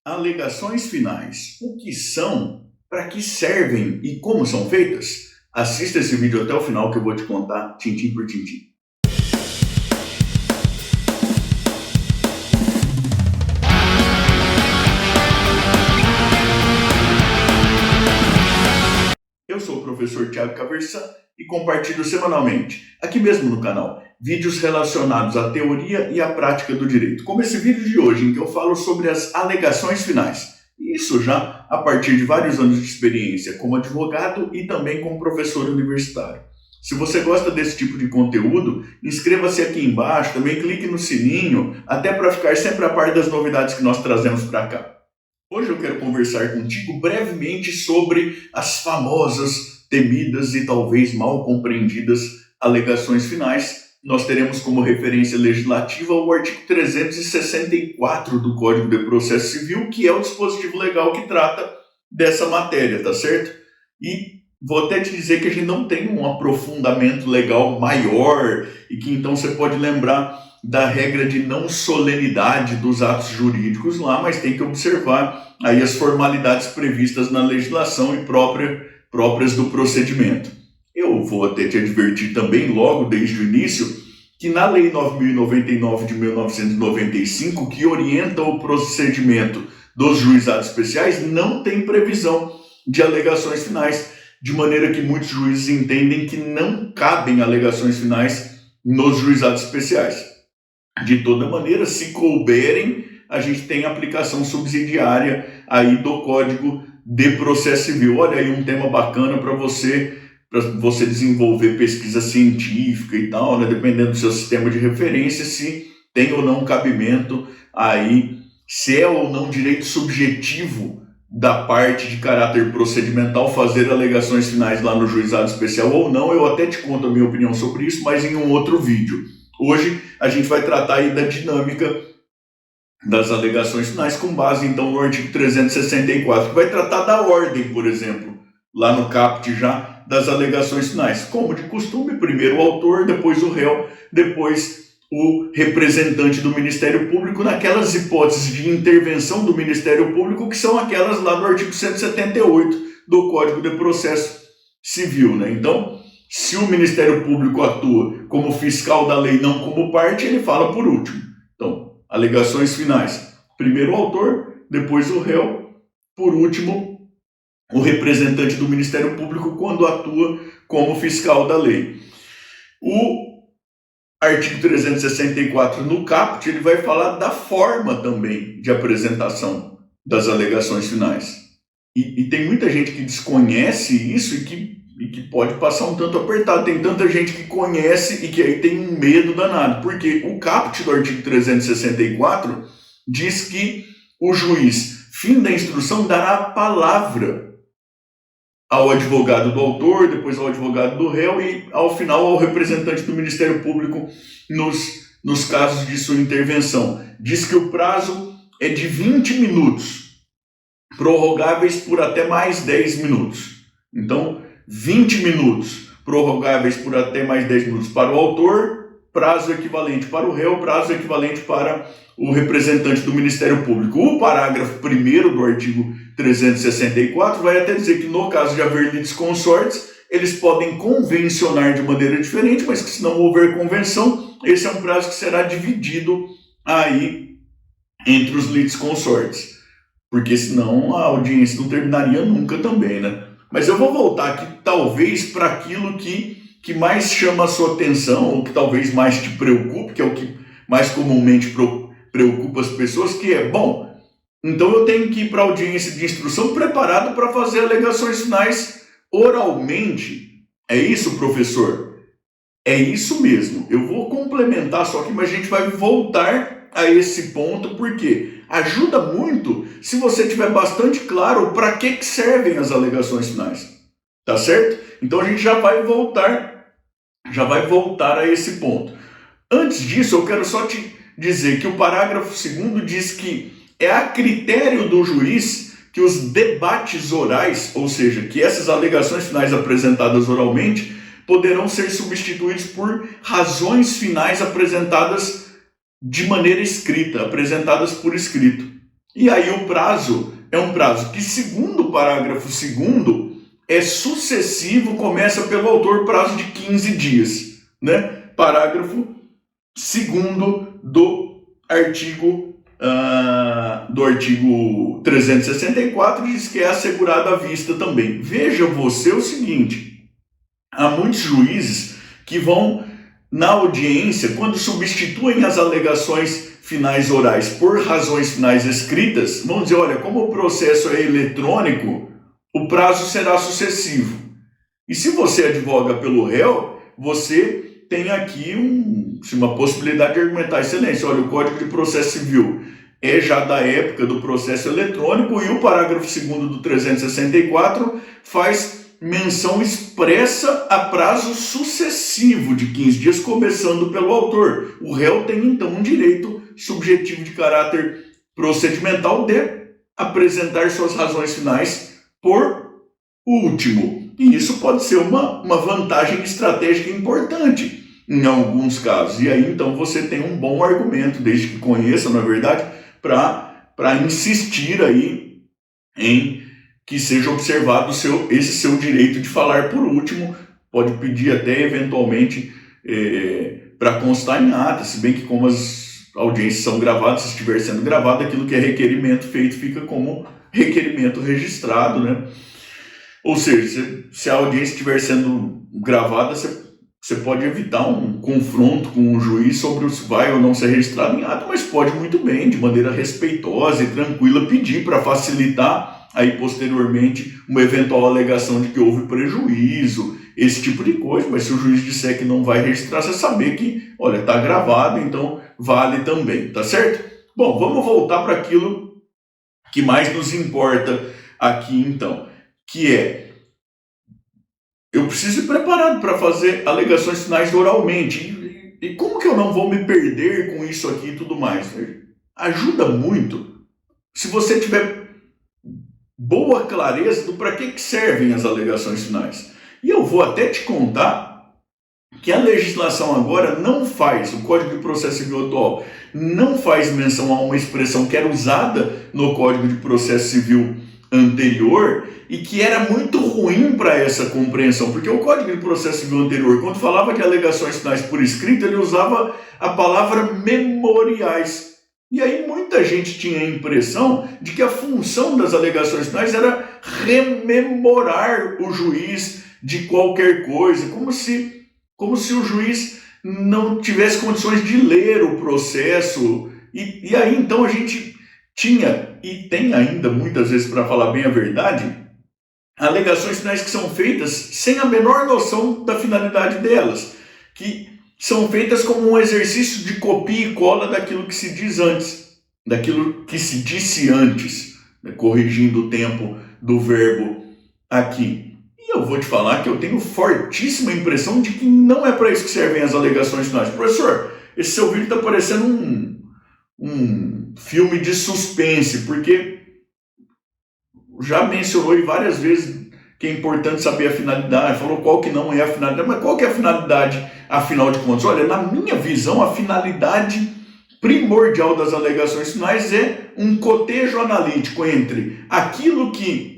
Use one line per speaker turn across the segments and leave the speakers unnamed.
Alegações finais. O que são, para que servem e como são feitas? Assista esse vídeo até o final que eu vou te contar tintim por tintim. Eu sou o professor Thiago Caversan e compartilho semanalmente, aqui mesmo no canal, vídeos relacionados à teoria e à prática do direito, como esse vídeo de hoje, em que eu falo sobre as alegações finais. Isso já a partir de vários anos de experiência como advogado e também como professor universitário. Se você gosta desse tipo de conteúdo, inscreva-se aqui embaixo, também clique no sininho, até para ficar sempre a par das novidades que nós trazemos para cá. Hoje eu quero conversar contigo brevemente sobre as famosas, temidas e talvez mal compreendidas alegações finais. Nós teremos como referência legislativa o artigo 364 do Código de Processo Civil, que é o dispositivo legal que trata dessa matéria, tá certo? E vou até te dizer que a gente não tem um aprofundamento legal maior e que então você pode lembrar da regra de não solenidade dos atos jurídicos lá, mas tem que observar aí as formalidades previstas na legislação e próprias do procedimento. Eu vou até te advertir também, logo desde o início, que na Lei 9.099 de 1995, que orienta o procedimento dos juizados especiais, não tem previsão de alegações finais, de maneira que muitos juízes entendem que não cabem alegações finais nos juizados especiais. De toda maneira, se couberem, a gente tem aplicação subsidiária aí do Código de Processo Civil. Olha aí um tema bacana para você desenvolver pesquisa científica e tal, né? Dependendo do seu sistema de referência, se tem ou não cabimento aí, se é ou não direito subjetivo da parte de caráter procedimental fazer alegações finais lá no juizado especial ou não. Eu até te conto a minha opinião sobre isso, mas em um outro vídeo. Hoje a gente vai tratar aí da dinâmica das alegações finais com base então no artigo 364, que vai tratar da ordem, por exemplo, lá no caput já das alegações finais. Como de costume, primeiro o autor, depois o réu, depois o representante do Ministério Público naquelas hipóteses de intervenção do Ministério Público que são aquelas lá do artigo 178 do Código de Processo Civil, né? Então, se o Ministério Público atua como fiscal da lei, não como parte, ele fala por último. Então, alegações finais. Primeiro o autor, depois o réu, por último, o representante do Ministério Público quando atua como fiscal da lei. O artigo 364 no caput, ele vai falar da forma também de apresentação das alegações finais. E tem muita gente que desconhece isso e que pode passar um tanto apertado. Tem tanta gente que conhece e que aí tem um medo danado. Porque o caput do artigo 364 diz que o juiz, fim da instrução, dará a palavra ao advogado do autor, depois ao advogado do réu e, ao final, ao representante do Ministério Público nos casos de sua intervenção. Diz que o prazo é de 20 minutos, prorrogáveis por até mais 10 minutos. Então, 20 minutos, prorrogáveis por até mais 10 minutos para o autor, prazo equivalente para o réu, prazo equivalente para o representante do Ministério Público. O parágrafo 1º do artigo 364 vai até dizer que no caso de haver litisconsortes, eles podem convencionar de maneira diferente, mas que se não houver convenção, esse é um prazo que será dividido aí entre os litisconsortes, porque senão a audiência não terminaria nunca também, né? Mas eu vou voltar aqui talvez para aquilo que mais chama a sua atenção, ou que talvez mais te preocupe, que é o que mais comumente preocupa as pessoas, que é, bom, então eu tenho que ir para a audiência de instrução preparado para fazer alegações finais oralmente. É isso, professor? É isso mesmo. Eu vou complementar só que mas a gente vai voltar a esse ponto, porque ajuda muito se você tiver bastante claro para que servem as alegações finais. Tá certo? Então a gente já vai voltar a esse ponto. Antes disso, eu quero só te dizer que o parágrafo 2º diz que é a critério do juiz que os debates orais, ou seja, que essas alegações finais apresentadas oralmente, poderão ser substituídos por razões finais apresentadas de maneira escrita, apresentadas por escrito. E aí o prazo é um prazo que, segundo o parágrafo 2º, é sucessivo, começa pelo autor, prazo de 15 dias, né? Parágrafo 2º do artigo 364 diz que é assegurado à vista também. Veja você o seguinte, há muitos juízes que vão na audiência, quando substituem as alegações finais orais por razões finais escritas, vão dizer, olha, como o processo é eletrônico, o prazo será sucessivo. E se você advoga pelo réu, você tem aqui uma possibilidade de argumentar excelência. Olha, o Código de Processo Civil é já da época do processo eletrônico e o parágrafo 2º do 364 faz menção expressa a prazo sucessivo de 15 dias, começando pelo autor. O réu tem, então, um direito subjetivo de caráter procedimental de apresentar suas razões finais por último. E isso pode ser uma vantagem estratégica importante em alguns casos. E aí, então, você tem um bom argumento, desde que conheça, na verdade, para insistir aí em que seja observado esse seu direito de falar por último. Pode pedir até, eventualmente, para constar em ata, se bem que como as audiências são gravadas, se estiver sendo gravado, aquilo que é requerimento feito fica como requerimento registrado, né? Ou seja, se a audiência estiver sendo gravada, você pode evitar um confronto com o juiz sobre se vai ou não ser registrado em ata, mas pode muito bem, de maneira respeitosa e tranquila, pedir para facilitar aí posteriormente uma eventual alegação de que houve prejuízo, esse tipo de coisa. Mas se o juiz disser que não vai registrar, você saber que, olha, está gravado, então vale também, tá certo? Bom, vamos voltar para aquilo que mais nos importa aqui então, que é, eu preciso ir preparado para fazer alegações finais oralmente. E como que eu não vou me perder com isso aqui e tudo mais? Ajuda muito se você tiver boa clareza do para que servem as alegações finais. E eu vou até te contar que a legislação agora não faz, o Código de Processo Civil atual, não faz menção a uma expressão que era usada no Código de Processo Civil anterior e que era muito ruim para essa compreensão, porque o Código de Processo Civil anterior, quando falava de alegações finais por escrito, ele usava a palavra memoriais. E aí muita gente tinha a impressão de que a função das alegações finais era rememorar o juiz de qualquer coisa, como se o juiz não tivesse condições de ler o processo. E aí então a gente tinha, e tem ainda muitas vezes, para falar bem a verdade, alegações finais que são feitas sem a menor noção da finalidade delas, que são feitas como um exercício de copia e cola daquilo que se diz antes, daquilo que se disse antes, né, corrigindo o tempo do verbo aqui. E eu vou te falar que eu tenho fortíssima impressão de que não é para isso que servem as alegações finais. Professor, esse seu vídeo está parecendo um filme de suspense, porque já mencionou várias vezes que é importante saber a finalidade, falou qual que não é a finalidade, mas qual que é a finalidade, afinal de contas? Olha, na minha visão, a finalidade primordial das alegações finais é um cotejo analítico entre aquilo que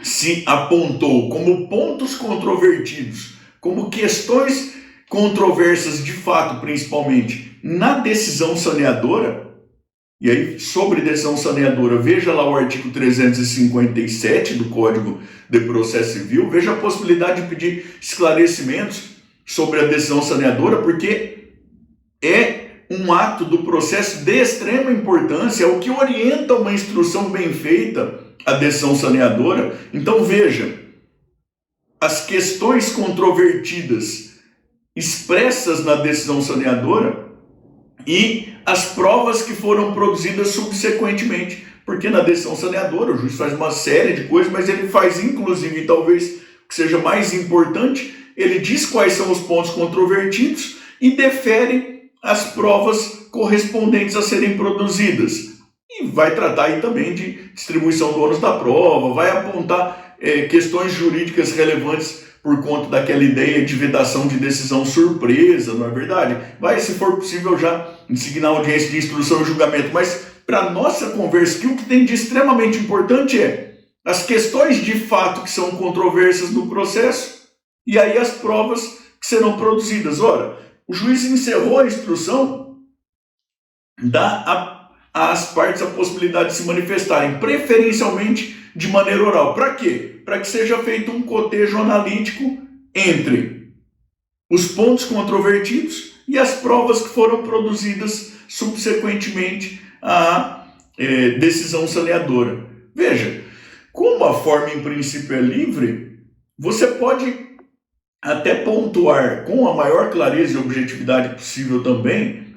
se apontou como pontos controvertidos, como questões controversas de fato, principalmente, na decisão saneadora. E aí, sobre decisão saneadora, veja lá o artigo 357 do Código de Processo Civil, veja a possibilidade de pedir esclarecimentos sobre a decisão saneadora, porque é um ato do processo de extrema importância, é o que orienta uma instrução bem feita, a decisão saneadora. Então veja, as questões controvertidas expressas na decisão saneadora e as provas que foram produzidas subsequentemente, porque na decisão saneadora o juiz faz uma série de coisas, mas ele faz inclusive, talvez o que seja mais importante, ele diz quais são os pontos controvertidos e defere as provas correspondentes a serem produzidas. E vai tratar aí também de distribuição do ônus da prova, vai apontar questões jurídicas relevantes por conta daquela ideia de vedação de decisão surpresa, não é verdade? Vai, se for possível, já designar audiência de instrução e julgamento, mas para a nossa conversa, que o que tem de extremamente importante é as questões de fato que são controversas no processo e aí as provas que serão produzidas. Ora, o juiz encerrou a instrução, dá às partes a possibilidade de se manifestarem, preferencialmente de maneira oral. Para quê? Para que seja feito um cotejo analítico entre os pontos controvertidos e as provas que foram produzidas subsequentemente à decisão saneadora. Veja, como a forma em princípio é livre, você pode até pontuar com a maior clareza e objetividade possível também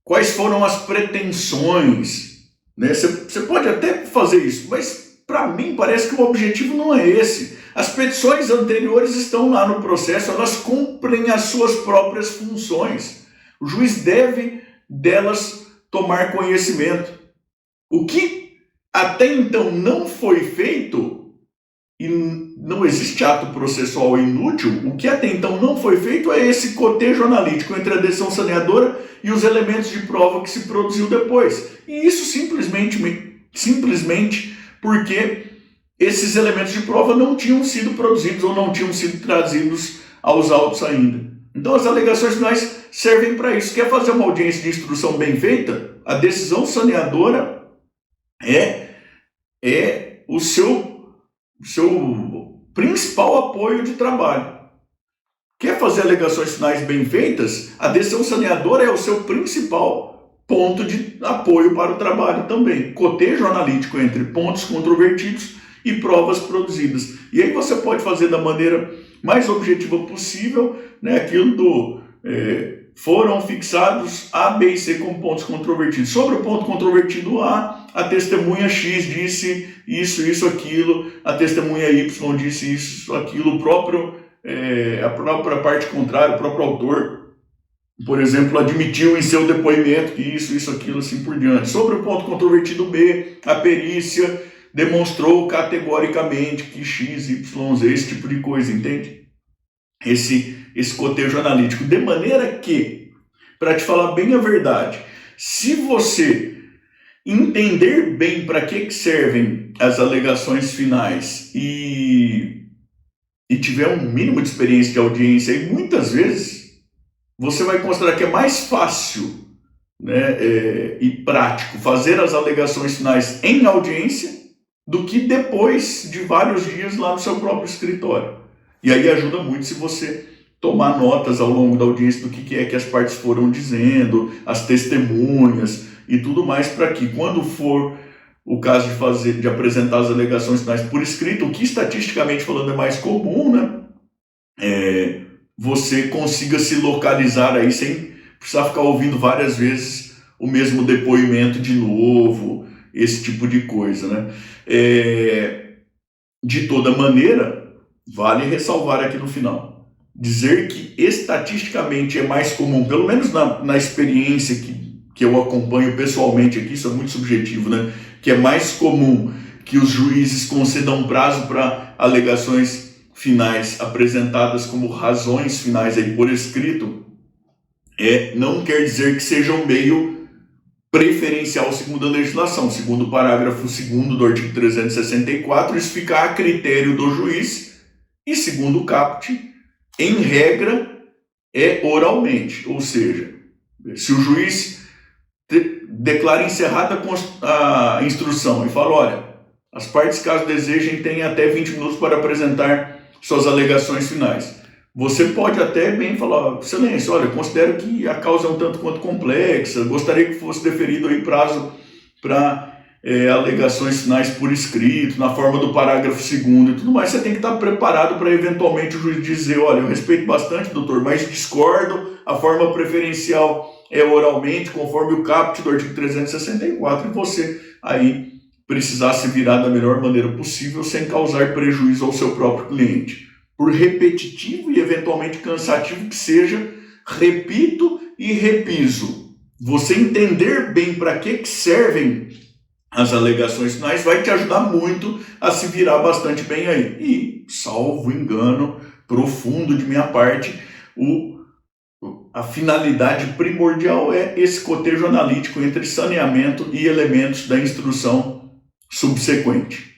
quais foram as pretensões, né? Você pode até fazer isso, mas para mim parece que o objetivo não é esse. As petições anteriores estão lá no processo, elas cumprem as suas próprias funções. O juiz deve delas tomar conhecimento. O que até então não foi feito, e não existe ato processual inútil, o que até então não foi feito é esse cotejo analítico entre a decisão saneadora e os elementos de prova que se produziu depois. E isso simplesmente porque esses elementos de prova não tinham sido produzidos ou não tinham sido trazidos aos autos ainda. Então as alegações finais servem para isso. Quer fazer uma audiência de instrução bem feita? A decisão saneadora é o seu principal apoio de trabalho. Quer fazer alegações finais bem feitas? A decisão saneadora é o seu principal ponto de apoio para o trabalho também. Cotejo analítico entre pontos controvertidos e provas produzidas. E aí você pode fazer da maneira mais objetiva possível, né, aquilo do foram fixados A, B e C como pontos controvertidos. Sobre o ponto controvertido A, a testemunha X disse isso, aquilo, a testemunha Y disse isso, aquilo, a própria parte contrária, o próprio autor, por exemplo, admitiu em seu depoimento que isso, aquilo, assim por diante. Sobre o ponto controvertido B, a perícia demonstrou categoricamente que X, Y, Z, esse tipo de coisa, entende? Esse cotejo analítico. De maneira que, para te falar bem a verdade, se você entender bem para que servem as alegações finais e tiver um mínimo de experiência de audiência, e muitas vezes você vai considerar que é mais fácil, né, e prático fazer as alegações finais em audiência do que depois de vários dias lá no seu próprio escritório. E aí ajuda muito se você tomar notas ao longo da audiência do que é que as partes foram dizendo, as testemunhas e tudo mais, para que quando for o caso de apresentar as alegações finais por escrito, o que estatisticamente falando é mais comum, né? Você consiga se localizar aí sem precisar ficar ouvindo várias vezes o mesmo depoimento de novo, esse tipo de coisa, né? De toda maneira, vale ressalvar aqui no final, dizer que estatisticamente é mais comum, pelo menos na experiência que eu acompanho pessoalmente aqui, isso é muito subjetivo, né? Que é mais comum que os juízes concedam prazo para alegações finais apresentadas como razões finais aí por escrito, não quer dizer que seja um meio preferencial segundo a legislação. Segundo o parágrafo 2º do artigo 364, isso fica a critério do juiz, e segundo o caput, em regra, é oralmente. Ou seja, se o juiz declara encerrada a instrução e fala, olha, as partes, caso desejem, têm até 20 minutos para apresentar suas alegações finais. Você pode até bem falar, excelência, olha, considero que a causa é um tanto quanto complexa, gostaria que fosse deferido aí prazo para alegações finais por escrito, na forma do parágrafo 2º e tudo mais. Você tem que estar preparado para eventualmente o juiz dizer, olha, eu respeito bastante, doutor, mas discordo, a forma preferencial é oralmente, conforme o caput do artigo 364, e você aí precisar se virar da melhor maneira possível sem causar prejuízo ao seu próprio cliente. Por repetitivo e eventualmente cansativo que seja, repito e repiso. Você entender bem para que servem as alegações finais vai te ajudar muito a se virar bastante bem aí. E, salvo engano profundo de minha parte, A finalidade primordial é esse cotejo analítico entre saneamento e elementos da instrução subsequente.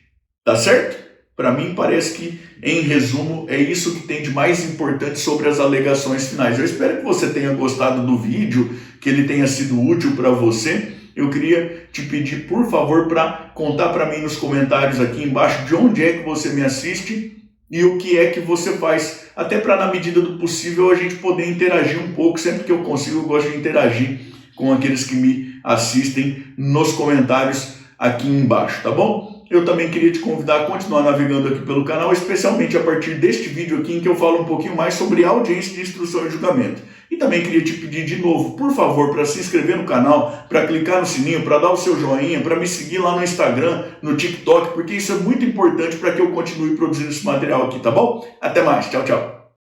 Tá certo? Para mim parece que, em resumo, é isso que tem de mais importante sobre as alegações finais. Eu espero que você tenha gostado do vídeo, que ele tenha sido útil para você. Eu queria te pedir, por favor, para contar para mim nos comentários aqui embaixo de onde é que você me assiste e o que é que você faz, até para, na medida do possível, a gente poder interagir um pouco. Sempre que eu consigo, eu gosto de interagir com aqueles que me assistem nos comentários aqui embaixo, tá bom? Eu também queria te convidar a continuar navegando aqui pelo canal, especialmente a partir deste vídeo aqui, em que eu falo um pouquinho mais sobre audiência de instrução e julgamento. E também queria te pedir de novo, por favor, para se inscrever no canal, para clicar no sininho, para dar o seu joinha, para me seguir lá no Instagram, no TikTok, porque isso é muito importante para que eu continue produzindo esse material aqui, tá bom? Até mais, tchau, tchau.